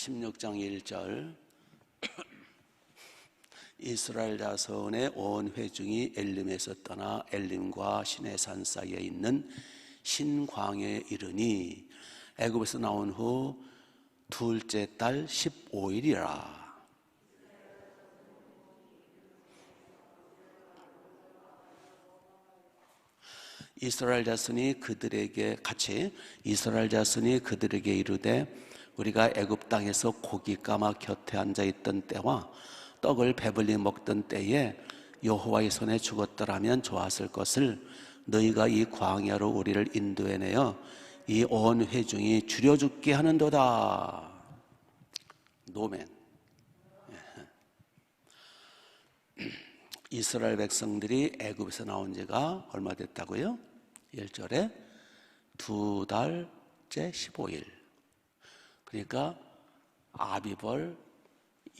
16장 1절 이스라엘 자손의 온 회중이 엘림에서 떠나 엘림과 시내산 사이에 있는 신광야에 이르니 애굽에서 나온 후 둘째 달 15일이라. 이스라엘 자손이 그들에게 이르되 우리가 애굽 땅에서 고기 까마 곁에 앉아 있던 때와 떡을 배불리 먹던 때에 여호와의 손에 죽었더라면 좋았을 것을 너희가 이 광야로 우리를 인도해내어 이 온 회중이 줄여 죽게 하는도다. 노멘. 이스라엘 백성들이 애굽에서 나온 지가 얼마 됐다고요? 1절에 2달째 15일. 그러니까 아비벌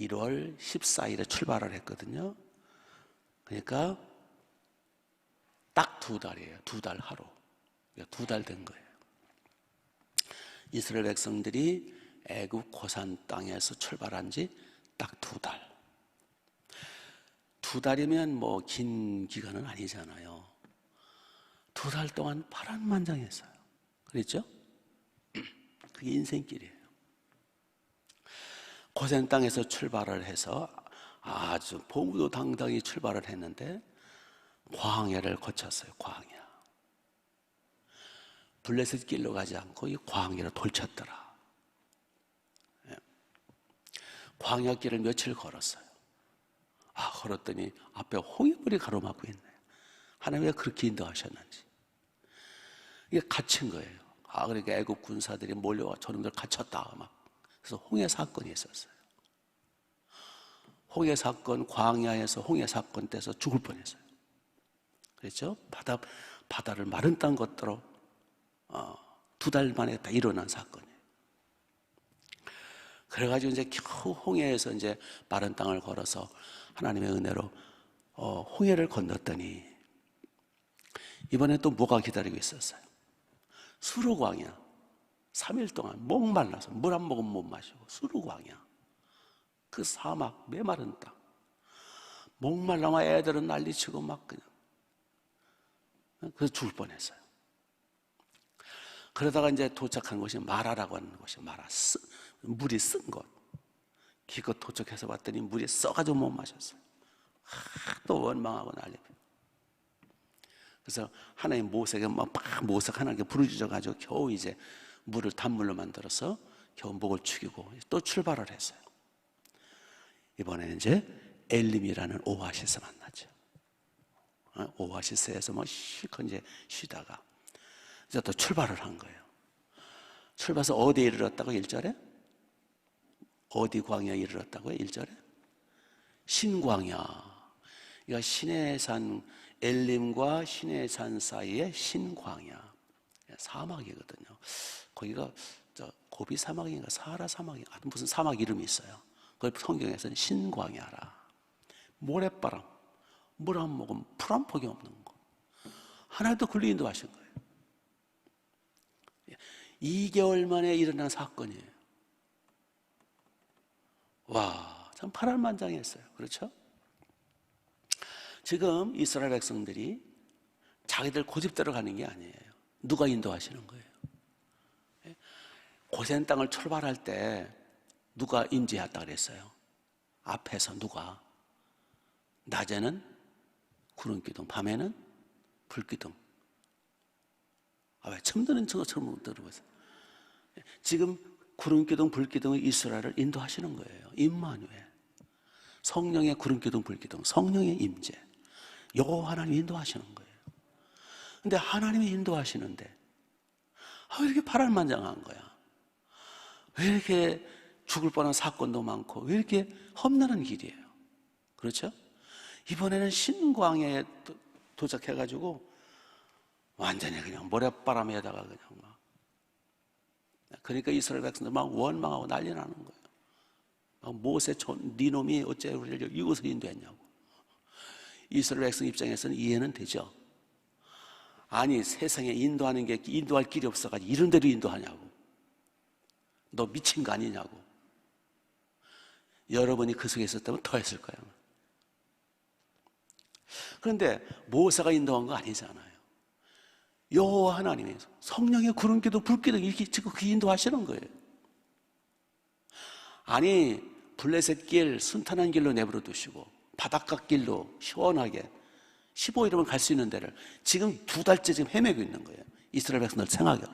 1월 14일에 출발을 했거든요. 그러니까 딱 2달이에요. 2달 하루. 2달 된 거예요. 이스라엘 백성들이 애굽 고산 땅에서 출발한 지 딱 2달. 2달이면 뭐 긴 기간은 아니잖아요. 2달 동안 파란만장했어요. 그랬죠? 그게 인생길이에요. 고센 땅에서 출발을 해서 아주 봉우도당당히 출발을 했는데 광야를 거쳤어요. 광야. 블레셋 길로 가지 않고 이 광야로 돌쳤더라. 광야길을 며칠 걸었어요. 걸었더니 앞에 홍해물이 가로막고 있네. 하나님 왜 그렇게 인도하셨는지. 이게 갇힌 거예요. 그러니까 애굽 군사들이 몰려와 저놈들 갇혔다 막. 그래서 홍해 사건이 있었어요. 홍해 사건, 광야에서 홍해 사건 때서 죽을 뻔했어요. 그렇죠? 바다를 마른 땅 걷도록 2달 만에 다 일어난 사건이에요. 그래가지고 이제 겨우 홍해에서 이제 마른 땅을 걸어서 하나님의 은혜로 홍해를 건넜더니 이번에 또 뭐가 기다리고 있었어요? 수르광야. 3일 동안 목말라서 물 한 모금 못 마시고 수르광야. 그 사막 메마른 땅. 목말라마 애들은 난리치고 막 그냥. 그래서 죽을 뻔했어요. 그러다가 이제 도착한 곳이 마라라고 하는 곳이 마라. 물이 쓴 곳. 기껏 도착해서 봤더니 물이 써가지고 못 마셨어요. 또 원망하고 난리. 그래서 하나님 모세에게 모세가 하나님께 부르짖어가지고 겨우 이제 물을 단물로 만들어서 겨우 목을 축이고 또 출발을 했어요. 이번에는 이제 엘림이라는 오아시스 만나죠. 오아시스에서 뭐 실컷 이제 쉬다가 이제 또 출발을 한 거예요. 출발해서 어디에 이르렀다고 1절에? 어디 광야에 이르렀다고요? 1절에? 신광야. 그러니까 시내산 엘림과 시내산 사이에 신광야. 사막이거든요. 거기가 고비 사막인가 사하라 사막인가 무슨 사막 이름이 있어요. 그 성경에서는 신광야라. 모래바람, 물 한 모금, 풀 한 폭이 없는 거. 하나도 글로 인도하신 거예요. 2개월 만에 일어난 사건이에요. 와, 참 파란만장했어요. 그렇죠? 지금 이스라엘 백성들이 자기들 고집대로 가는 게 아니에요. 누가 인도하시는 거예요? 고센 땅을 출발할 때 누가 인지했다 그랬어요? 앞에서 누가? 낮에는 구름기둥, 밤에는 불기둥. 왜 처음 듣는 것처럼 들어보세요. 지금 구름기둥, 불기둥의 이스라엘을 인도하시는 거예요. 임마누엘. 성령의 구름기둥, 불기둥, 성령의 임재. 여호와 하나님이 인도하시는 거예요. 근데 하나님이 인도하시는데 왜 이렇게 파란만장한 거야? 왜 이렇게 죽을 뻔한 사건도 많고 왜 이렇게 험난한 길이에요? 그렇죠? 이번에는 신광야에 도착해가지고 완전히 그냥 모래바람에다가 그냥 막. 그러니까 이스라엘 백성들 막 원망하고 난리 나는 거예요. 막 모세 네 놈이 어째 우리를 이곳을 인도했냐고. 이스라엘 백성 입장에서는 이해는 되죠. 아니 세상에 인도할 길이 없어가지고 이런 데로 인도하냐고. 너 미친 거 아니냐고. 여러분이 그 속에 있었다면 더 했을 거예요. 그런데 모세가 인도한 거 아니잖아요. 여호와 하나님이 성령의 구름기둥 불기둥 이렇게 지금 그 인도하시는 거예요. 아니 블레셋 길 순탄한 길로 내버려 두시고 바닷가 길로 시원하게 15일이면 갈 수 있는 데를 지금 2달째 지금 헤매고 있는 거예요. 이스라엘 백성들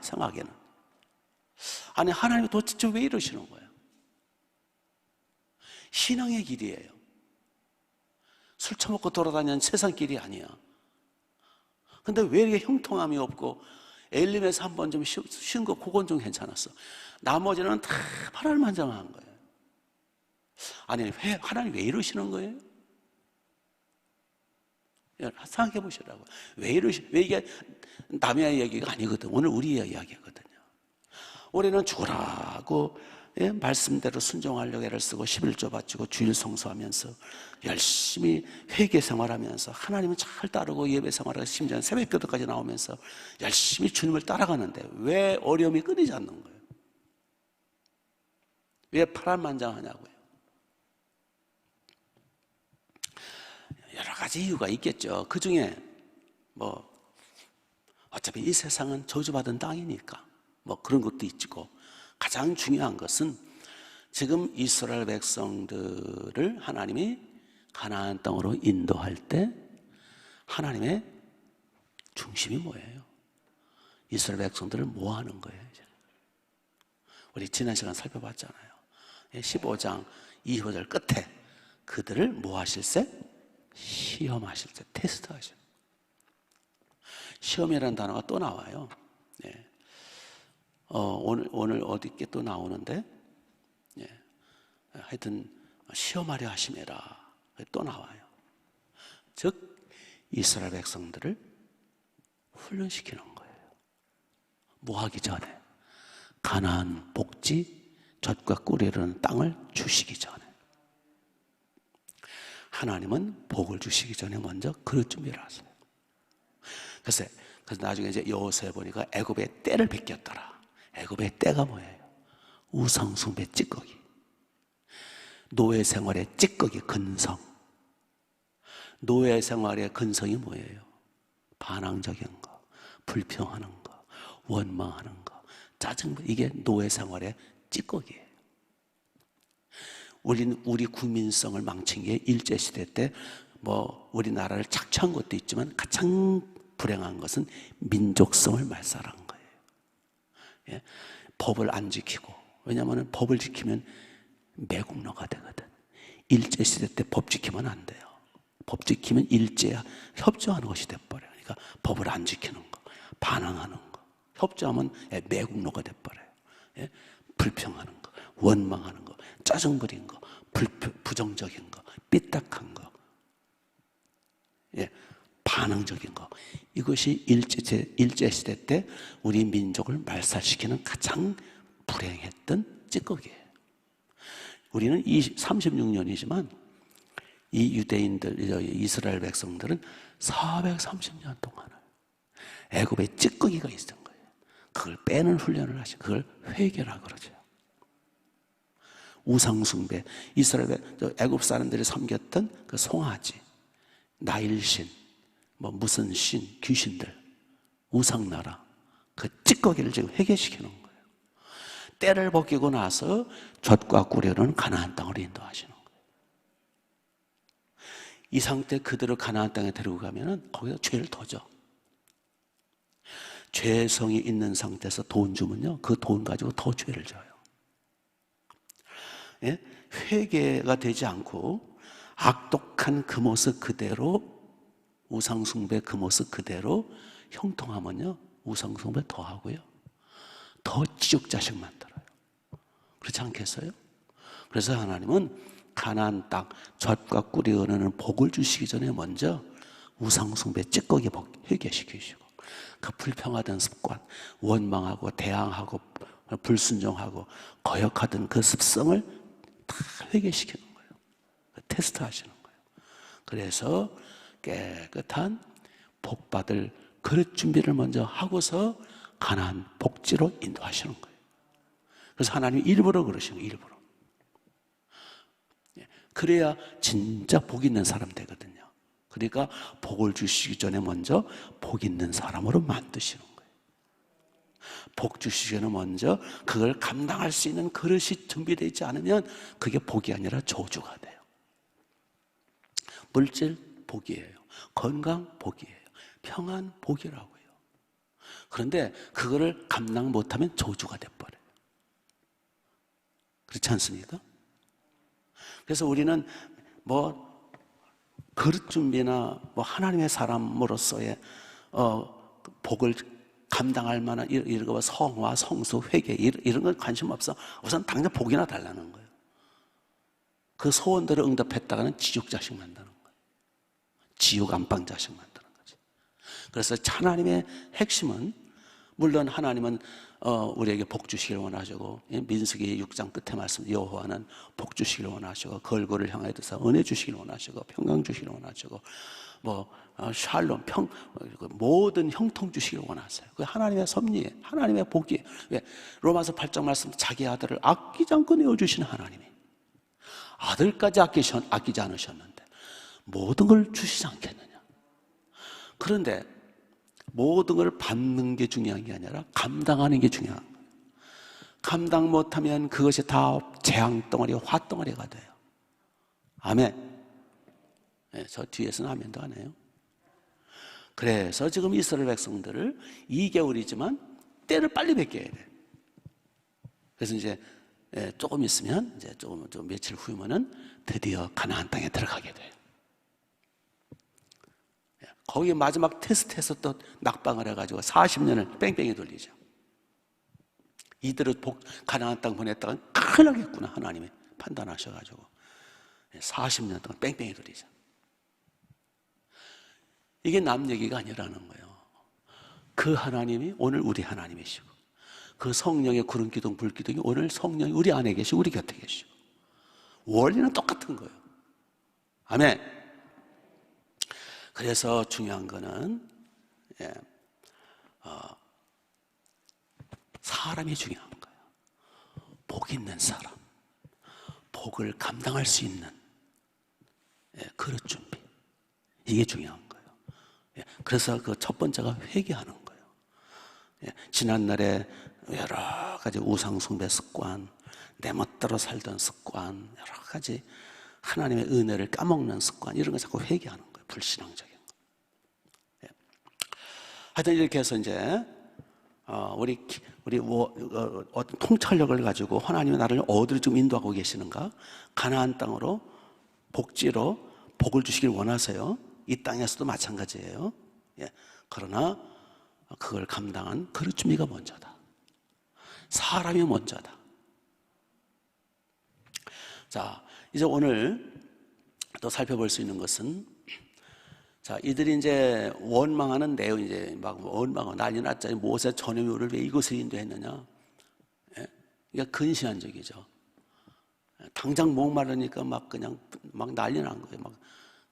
생각에는. 아니 하나님이 도대체 왜 이러시는 거예요? 신앙의 길이에요. 술 처먹고 돌아다니는 세상 길이 아니야. 근데 왜 이렇게 형통함이 없고 엘림에서 한 번 좀 쉬운 거 그건 좀 괜찮았어. 나머지는 다 파란만장한 거예요. 아니 하나님 왜 이러시는 거예요? 생각해 보시라고. 왜 이게 남의 이야기가 아니거든. 오늘 우리의 이야기거든요. 우리는 죽으라고 말씀대로 순종하려고 애를 쓰고 11조 바치고 주일 성수하면서 열심히 회개 생활하면서 하나님은 잘 따르고 예배 생활하고 심지어는 새벽기도까지 나오면서 열심히 주님을 따라가는데 왜 어려움이 끊이지 않는 거예요? 왜 파란만장하냐고요? 여러 가지 이유가 있겠죠. 그 중에 어차피 이 세상은 저주받은 땅이니까 그런 것도 있고, 가장 중요한 것은 지금 이스라엘 백성들을 하나님이 가나안 땅으로 인도할 때 하나님의 중심이 뭐예요? 이스라엘 백성들을 뭐 하는 거예요? 이제. 우리 지난 시간 살펴봤잖아요. 15장 25절 끝에 그들을 뭐 하실세? 시험하실 때, 테스트하실 때. 시험이라는 단어가 또 나와요. 네. 오늘 어디께 또 나오는데, 네. 하여튼 시험하려 하심이라 또 나와요. 즉 이스라엘 백성들을 훈련시키는 거예요. 뭐 하기 전에? 가나안 복지 젖과 꿀이 흐르는 땅을 주시기 전에. 하나님은 복을 주시기 전에 먼저 그릇 준비를 하세요. 그래서 나중에 이제 여호수아에 보니까 애굽의 때를 베꼈더라. 애굽의 때가 뭐예요? 우상숭배 찌꺼기, 노예 생활의 찌꺼기 근성. 노예 생활의 근성이 뭐예요? 반항적인 거, 불평하는 거, 원망하는 거, 짜증. 이게 노예 생활의 찌꺼기예요. 우리 국민성을 망친 게 일제시대 때 우리나라를 착취한 것도 있지만 가장 불행한 것은 민족성을 말살한 거예요. 예? 법을 안 지키고, 왜냐하면 법을 지키면 매국노가 되거든. 일제시대 때 법 지키면 안 돼요. 법 지키면 일제와 협조하는 것이 돼버려요. 그러니까 법을 안 지키는 거, 반항하는 거, 협조하면 매국노가 돼버려요. 예? 불평하는 거, 원망하는 거, 짜증 부린 거, 부정적인 거, 삐딱한 거, 반항적인 거. 이것이 일제시대 때 우리 민족을 말살시키는 가장 불행했던 찌꺼기예요. 우리는 36년이지만 이 유대인들, 이스라엘 백성들은 430년 동안을 애굽의 찌꺼기가 있었던 거예요. 그걸 빼는 훈련을 하시고 그걸 회개라 그러죠. 우상숭배, 애굽 사람들이 섬겼던 그 송아지, 나일신, 무슨 신, 귀신들, 우상나라, 그 찌꺼기를 지금 회개시키는 거예요. 때를 벗기고 나서 젖과 꿀이 흐르는 가나안 땅으로 인도하시는 거예요. 이 상태 그대로 가나안 땅에 데리고 가면은 거기서 죄를 더 져. 죄성이 있는 상태에서 돈 주면요, 그 돈 가지고 더 죄를 져요. 예? 회개가 되지 않고 악독한 그 모습 그대로, 우상숭배 그 모습 그대로 형통하면요, 우상숭배 더 하고요, 더 지옥자식 만들어요. 그렇지 않겠어요? 그래서 하나님은 가나안 땅 젖과 꿀이 흐르는 복을 주시기 전에 먼저 우상숭배 찌꺼기 회개시키시고, 그 불평하던 습관, 원망하고 대항하고 불순종하고 거역하던 그 습성을 다 회개시키는 거예요. 테스트하시는 거예요. 그래서 깨끗한 복받을 그릇 준비를 먼저 하고서 가나안 복지로 인도하시는 거예요. 그래서 하나님이 일부러 그러시는 거예요. 일부러. 그래야 진짜 복 있는 사람 되거든요. 그러니까 복을 주시기 전에 먼저 복 있는 사람으로 만드시는 거예요. 복 주시기 전에 먼저 그걸 감당할 수 있는 그릇이 준비되지 않으면 그게 복이 아니라 저주가 돼요. 물질 복이에요. 건강 복이에요. 평안 복이라고요. 그런데 그거를 감당 못하면 저주가 돼버려요. 그렇지 않습니까? 그래서 우리는 그릇 준비나 하나님의 사람으로서의 복을 감당할 만한 이런 거 성화, 성수, 회개 이런 건 관심 없어. 우선 당장 복이나 달라는 거예요. 그 소원대로 응답했다가는 지옥 자식 만드는 거예요. 지옥 안방 자식 만드는 거지. 그래서 하나님의 핵심은, 물론 하나님은 우리에게 복 주시길 원하시고, 민수기 6장 끝에 말씀 여호와는 복 주시길 원하시고, 걸고를 향하여 드서 은혜 주시길 원하시고, 평강 주시길 원하시고, 샬롬, 모든 형통 주시길 원하세요. 그 하나님의 섭리에, 하나님의 복이에요. 왜? 로마서 8장 말씀, 자기 아들을 아끼지 않고 내어주시는 하나님이 아들까지 아끼지 않으셨는데 모든 걸 주시지 않겠느냐. 그런데 모든 걸 받는 게 중요한 게 아니라 감당하는 게 중요한 거예요. 감당 못하면 그것이 다 재앙덩어리, 화덩어리가 돼요. 아멘. 네, 저 뒤에서는 아멘도 안 해요. 그래서 지금 이스라엘 백성들을 2개월이지만 때를 빨리 뵙게 해야 돼. 그래서 이제 조금 있으면, 이제 좀 며칠 후면은 드디어 가나안 땅에 들어가게 돼요. 거기에 마지막 테스트에서 또 낙방을 해가지고 40년을 뺑뺑이 돌리죠. 이대로 가나안 땅 보냈다가 큰일 나겠구나, 하나님이 판단하셔가지고 40년 동안 뺑뺑이 돌리죠. 이게 남 얘기가 아니라는 거예요. 그 하나님이 오늘 우리 하나님이시고, 그 성령의 구름 기둥 불 기둥이 오늘 성령이 우리 안에 계시고 우리 곁에 계시고, 원리는 똑같은 거예요. 아멘. 그래서 중요한 거는 사람이 중요한 거예요. 복 있는 사람, 복을 감당할 수 있는 그릇 준비, 이게 중요한 거예요. 그래서 그 첫 번째가 회개하는 거예요. 지난날에 여러 가지 우상숭배 습관, 내 멋대로 살던 습관, 여러 가지 하나님의 은혜를 까먹는 습관, 이런 거 자꾸 회개하는 거예요. 불신앙적인 거. 하여튼 이렇게 해서 이제 우리 어떤 통찰력을 가지고 하나님이 나를 어디로 좀 인도하고 계시는가? 가나안 땅으로, 복지로 복을 주시길 원하세요. 이 땅에서도 마찬가지예요. 그러나 그걸 감당한 그릇 준비가 먼저다. 사람이 먼저다. 자, 이제 오늘 또 살펴볼 수 있는 것은, 자, 이들이 이제 원망하는 내용, 이제 막 원망하고 난리 났잖아요. 모세 전염이 우리를 왜 이곳에 인도했느냐. 이게 근시안적이죠. 당장 목마르니까 막 난리 난 거예요.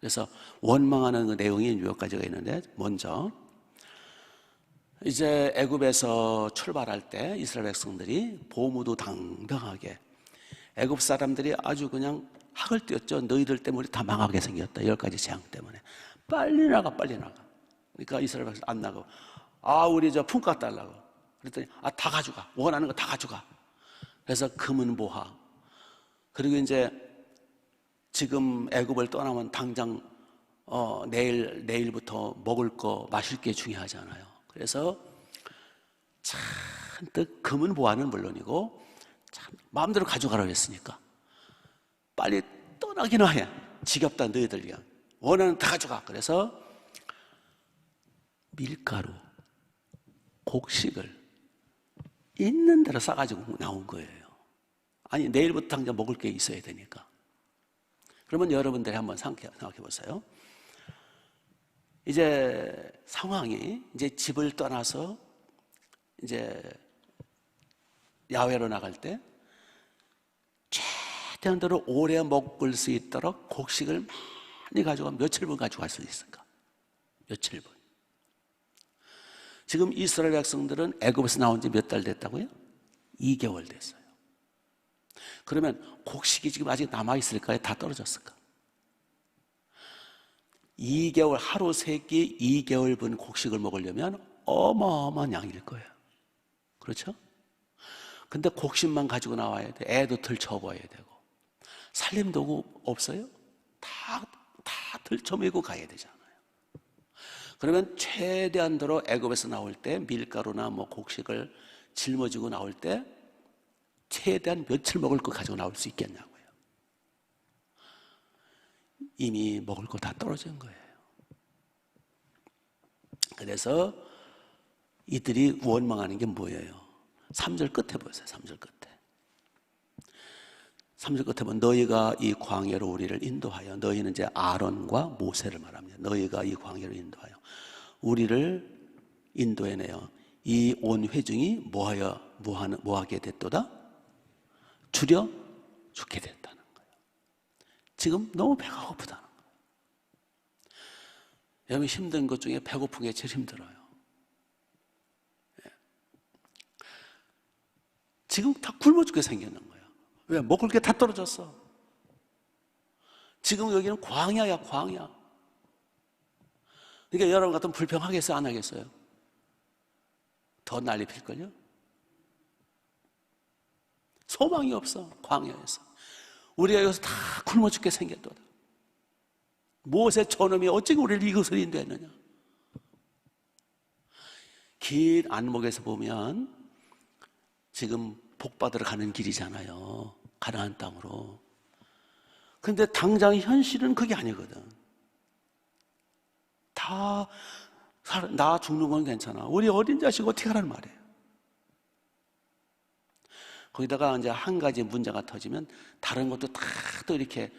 그래서 원망하는 그 내용이 몇 가지가 있는데, 먼저 이제 애굽에서 출발할 때 이스라엘 백성들이 보무도당당하게, 애굽 사람들이 아주 그냥 학을 띄웠죠. 너희들 때문에 우리 다 망하게 생겼다. 10가지 재앙 때문에. 빨리 나가. 그러니까 이스라엘 백성 안 나가고, 우리 저 품값 달라고. 그랬더니 다 가져가. 원하는 거 다 가져가. 그래서 금은 보화. 그리고 이제 지금 애굽을 떠나면 당장 내일부터 먹을 거, 마실 게 중요하잖아요. 그래서 잔뜩 금은 보화는 물론이고 마음대로 가져가라고 했으니까 빨리 떠나기나 해. 지겹다, 너희들 그냥. 원하는 다 가져가. 그래서 밀가루, 곡식을 있는 대로 싸가지고 나온 거예요. 아니, 내일부터 당장 먹을 게 있어야 되니까. 그러면 여러분들이 한번 생각해 보세요. 이제 상황이, 이제 집을 떠나서 이제 야외로 나갈 때 최대한 대로 오래 먹을 수 있도록 곡식을 많이 가져가 며칠분 가져갈 수 있을까? 며칠분. 지금 이스라엘 백성들은 애굽에서 나온 지 몇 달 됐다고요? 2개월 됐어요. 그러면 곡식이 지금 아직 남아있을까요? 다 떨어졌을까? 2개월, 하루 3끼 2개월분 곡식을 먹으려면 어마어마한 양일 거예요. 그렇죠? 근데 곡식만 가지고 나와야 돼. 애도 들쳐업어야 되고. 살림도구 없어요? 다 들쳐매고 가야 되잖아요. 그러면 최대한도로 애굽에서 나올 때 밀가루나 뭐 곡식을 짊어지고 나올 때 최대한 며칠 먹을 거 가지고 나올 수 있겠냐고요. 이미 먹을 거 다 떨어진 거예요. 그래서 이들이 원망하는 게 뭐예요? 3절 끝에 보세요. 3절 끝에. 3절 끝에 보면 너희가 이 광야로 우리를 인도하여, 너희는 이제 아론과 모세를 말합니다. 너희가 이 광야로 인도하여 우리를 인도해내어 이 온 회중이 뭐하게 됐도다? 줄여 죽게 됐다는 거예요. 지금 너무 배가 고프다는 거예요. 여러분 힘든 것 중에 배고픈 게 제일 힘들어요. 지금 다 굶어 죽게 생겼는 거예요. 왜? 먹을 게 다 떨어졌어. 지금 여기는 광야야, 광야. 그러니까 여러분 같으면 불평하겠어요? 안 하겠어요? 더 난리 필걸요? 소망이 없어, 광야에서. 우리가 여기서 다 굶어 죽게 생겼도다. 모세 저놈이 어찌 우리를 이것을 인도했느냐? 긴 안목에서 보면 지금 복 받으러 가는 길이잖아요. 가나안 땅으로. 근데 당장 현실은 그게 아니거든. 나 죽는 건 괜찮아. 우리 어린 자식 어떻게 하라는 말이에요. 거기다가 이제 한 가지 문제가 터지면 다른 것도 다 또 이렇게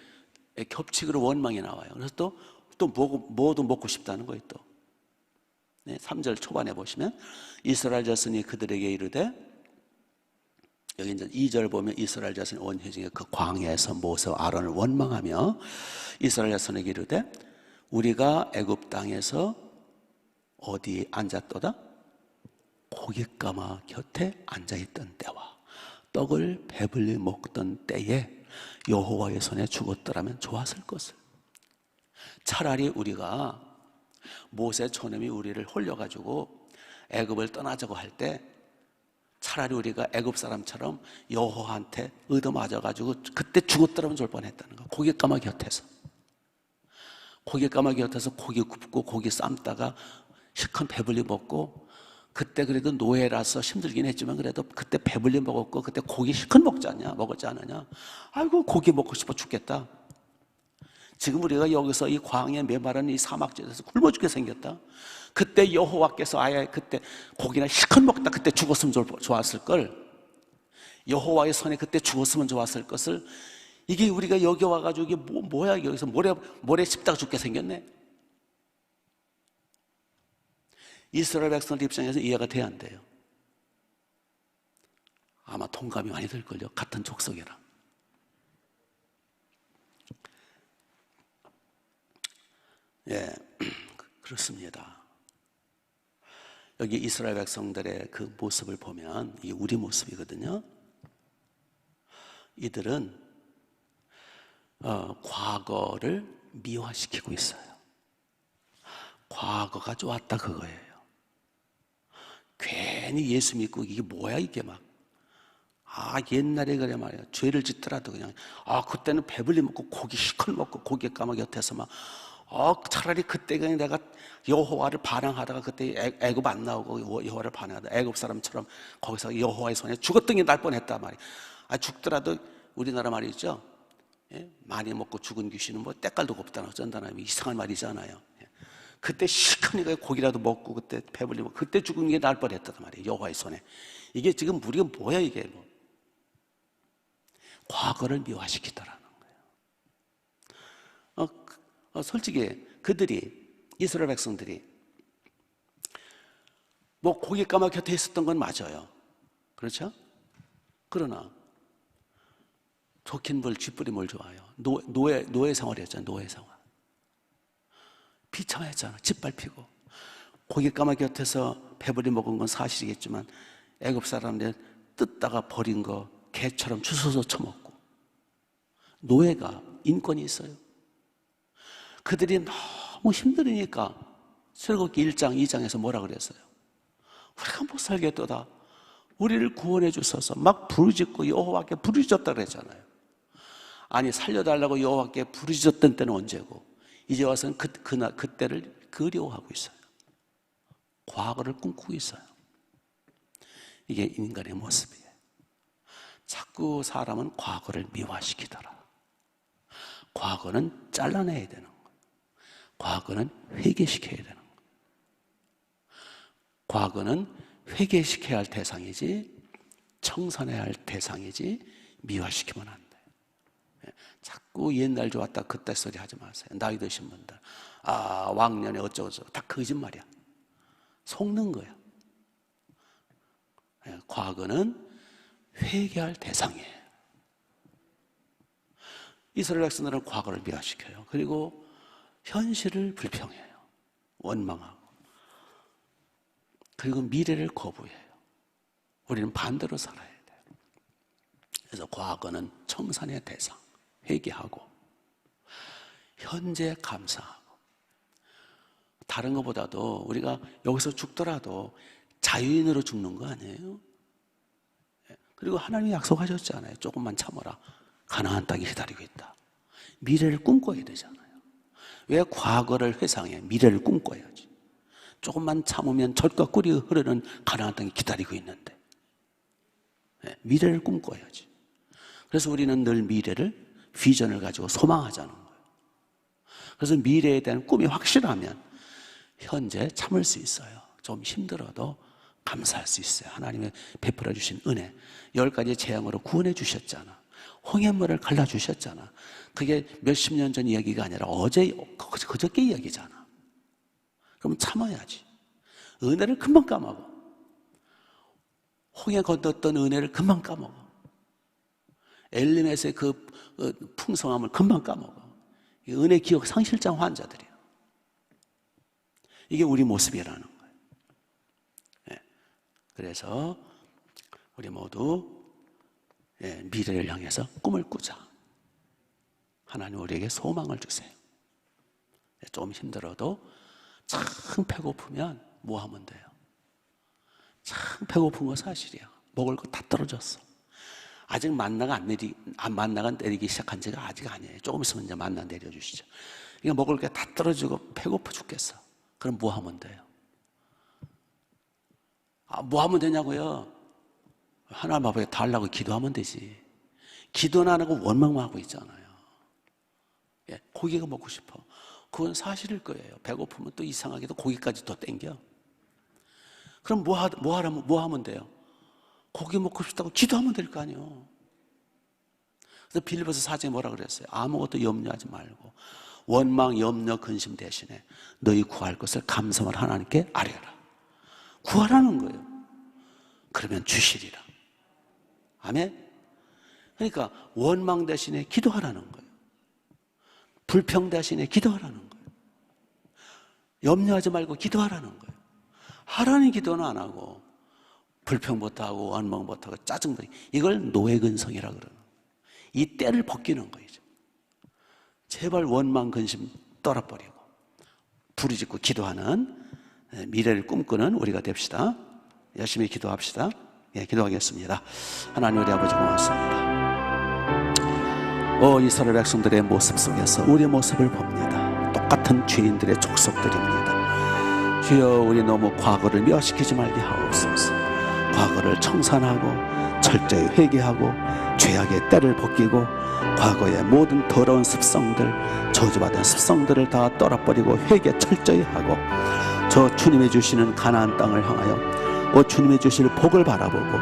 겹치기로 원망이 나와요. 그래서 또 뭐도 먹고 싶다는 거예요, 또. 네, 3절 초반에 보시면 이스라엘 자손이 그들에게 이르되, 여기 이제 2절 보면 이스라엘 자손이 온 회중에 그 광야에서 모세와 아론을 원망하며 이스라엘 자손에게 이르되 우리가 애굽 땅에서 어디 앉았도다? 고깃가마 곁에 앉아있던 때와 떡을 배불리 먹던 때에 여호와의 손에 죽었더라면 좋았을 것을. 차라리 우리가 모세 저놈이 우리를 홀려가지고 애굽을 떠나자고 할 때 차라리 우리가 애굽 사람처럼 여호와한테 얻어맞아가지고 그때 죽었더라면 좋을 뻔했다는 거. 고깃가마 곁에서. 고깃가마 곁에서 고기 굽고 고기 삶다가 실컷 배불리 먹고, 그때 그래도 노예라서 힘들긴 했지만 그래도 그때 배불리 먹었고 그때 고기 실컷 먹었지 않느냐. 아이고 고기 먹고 싶어 죽겠다. 지금 우리가 여기서 이 광야에 메마른 이 사막지대에서 굶어 죽게 생겼다. 그때 여호와께서 아예 그때 고기나 실컷 먹다 그때 죽었으면 좋았을 걸. 여호와의 손에 그때 죽었으면 좋았을 것을, 이게 우리가 여기 와가지고 이게 뭐야 여기서 모래 씹다가 죽게 생겼네. 이스라엘 백성들 입장에서 이해가 돼야 안 돼요? 아마 동감이 많이 들걸요. 같은 족속이라. 예, 그렇습니다. 여기 이스라엘 백성들의 그 모습을 보면 이게 우리 모습이거든요. 이들은 과거를 미화시키고 있어요. 과거가 좋았다 그거예요. 괜히 예수 믿고 이게 뭐야 이게 막. 옛날에 그래 말이야. 죄를 짓더라도 그냥 그때는 배불리 먹고 고기 실컷 먹고 고기 까마 곁에서 막 차라리 그때 그냥 내가 여호와를 반항하다가 그때 애굽 안 나오고 여호와를 반항하다 애굽 사람처럼 거기서 여호와의 손에 죽었던 게 날 뻔했단 말이야. 죽더라도 우리나라 말이 있죠. 예? 많이 먹고 죽은 귀신은 뭐 때깔도 곱다나 어쩐다나 이상한 말이잖아요. 그때 실컷 고기라도 먹고 그때 배불리 먹고 그때 죽은 게 날 뻔했단 말이에요. 여호와의 손에. 이게 지금 우리가 뭐야 이게 뭐. 과거를 미화시키더라는 거예요. 솔직히 그들이 이스라엘 백성들이 뭐 고깃가마 곁에 있었던 건 맞아요. 그렇죠? 그러나 좋긴 뭘 쥐뿌리 뭘 좋아요. 노예 생활이었잖아요. 노예 생활. 비참했잖아. 짓밟히고 고깃가마 곁에서 배불리 먹은 건 사실이겠지만 애굽 사람들 뜯다가 버린 거 개처럼 주워서 처먹고 노예가 인권이 있어요? 그들이 너무 힘들으니까 출애굽기 1장 2장에서 뭐라 그랬어요? 우리가 못 살겠도다, 우리를 구원해 주소서 막 부르짖고 여호와께 부르짖었다 그랬잖아요. 아니, 살려달라고 여호와께 부르짖었던 때는 언제고 이제 와서는 그때를 그리워하고 있어요. 과거를 꿈꾸고 있어요. 이게 인간의 모습이에요. 자꾸 사람은 과거를 미화시키더라. 과거는 잘라내야 되는 거예요. 과거는 회개시켜야 되는 거예요. 과거는 회개시켜야 할 대상이지 청산해야 할 대상이지 미화시키면 안 돼요. 자꾸 옛날 좋았다 그때 소리 하지 마세요. 나이 드신 분들, 왕년에 어쩌고저쩌고 다 거짓말이야. 속는 거야. 과거는 회개할 대상이에요. 이스라엘 백성들은 과거를 미화시켜요. 그리고 현실을 불평해요. 원망하고. 그리고 미래를 거부해요. 우리는 반대로 살아야 돼요. 그래서 과거는 청산의 대상, 회개하고 현재 감사하고. 다른 것보다도 우리가 여기서 죽더라도 자유인으로 죽는 거 아니에요? 그리고 하나님이 약속하셨잖아요. 조금만 참아라, 가나안 땅이 기다리고 있다. 미래를 꿈꿔야 되잖아요. 왜 과거를 회상해? 미래를 꿈꿔야지. 조금만 참으면 젖과 꿀이 흐르는 가나안 땅이 기다리고 있는데 미래를 꿈꿔야지. 그래서 우리는 늘 미래를, 비전을 가지고 소망하자는 거예요. 그래서 미래에 대한 꿈이 확실하면 현재 참을 수 있어요. 좀 힘들어도 감사할 수 있어요. 하나님의 베풀어 주신 은혜, 10가지 재앙으로 구원해 주셨잖아. 홍해물을 갈라주셨잖아. 그게 몇십 년 전 이야기가 아니라 그저께 이야기잖아. 그럼 참아야지. 은혜를 금방 까먹어. 홍해 건넜던 은혜를 금방 까먹어. 엘리메스의 그 풍성함을 금방 까먹어. 은혜 기억 상실장 환자들이야. 이게 우리 모습이라는 거예요. 네. 그래서 우리 모두 미래를 향해서 꿈을 꾸자. 하나님 우리에게 소망을 주세요. 좀 힘들어도 참 배고프면 뭐 하면 돼요? 참 배고픈 거 사실이야. 먹을 거 다 떨어졌어. 아직 만나가 내리기 시작한 지가 아직 아니에요. 조금 있으면 이제 만나 내려주시죠. 그러니까 먹을 게 다 떨어지고 배고파 죽겠어. 그럼 뭐 하면 돼요? 뭐 하면 되냐고요? 하나님 앞에 달라고 기도하면 되지. 기도는 안 하고 원망만 하고 있잖아요. 고기가 먹고 싶어. 그건 사실일 거예요. 배고프면 또 이상하게도 고기까지 더 땡겨. 그럼 뭐 하면 돼요? 고기 먹고 싶다고 기도하면 될 거 아니에요. 그래서 빌립보서 4장에 뭐라 그랬어요? 아무것도 염려하지 말고 원망, 염려, 근심 대신에 너희 구할 것을 감사함을 하나님께 아뢰라. 구하라는 거예요. 그러면 주시리라. 아멘? 그러니까 원망 대신에 기도하라는 거예요. 불평 대신에 기도하라는 거예요. 염려하지 말고 기도하라는 거예요. 하라는 기도는 안 하고 불평부터 하고 원망부터 하고 짜증부터, 이걸 노예근성이라고 그러는 거예요. 이 때를 벗기는 거죠. 제발 원망, 근심 떨어버리고 부르짖고 기도하는 미래를 꿈꾸는 우리가 됩시다. 열심히 기도합시다. 기도하겠습니다. 하나님 우리 아버지 고맙습니다. 이스라엘 백성들의 모습 속에서 우리의 모습을 봅니다. 똑같은 죄인들의 족속들입니다. 주여, 우리 너무 과거를 미화시키지 말게 하옵소서. 과거를 청산하고 철저히 회개하고 죄악의 때를 벗기고 과거의 모든 더러운 습성들, 저주받은 습성들을 다 떨어버리고 회개 철저히 하고 저 주님이 주시는 가나안 땅을 향하여 주님이 주실 복을 바라보고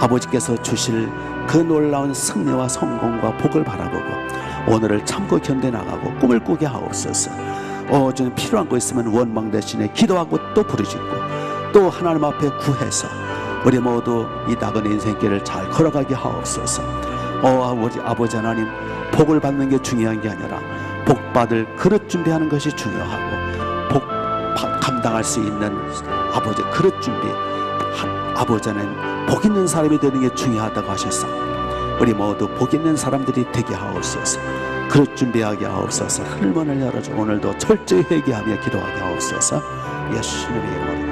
아버지께서 주실 그 놀라운 승리와 성공과 복을 바라보고 오늘을 참고 견뎌나가고 꿈을 꾸게 하옵소서. 주님, 필요한 거 있으면 원망 대신에 기도하고 또 부르짖고 또 하나님 앞에 구해서 우리 모두 이 작은 인생길을 잘 걸어가게 하옵소서. 우리 아버지 하나님, 복을 받는 게 중요한 게 아니라 복 받을 그릇 준비하는 것이 중요하고 복 감당할 수 있는 아버지 그릇 준비, 아버지는 복 있는 사람이 되는 게 중요하다고 하셨어. 우리 모두 복 있는 사람들이 되게 하옵소서. 그릇 준비하게 하옵소서. 흘문을 열어줘 오늘도 철저히 회개하며 기도하게 하옵소서. 예수님의 이름으로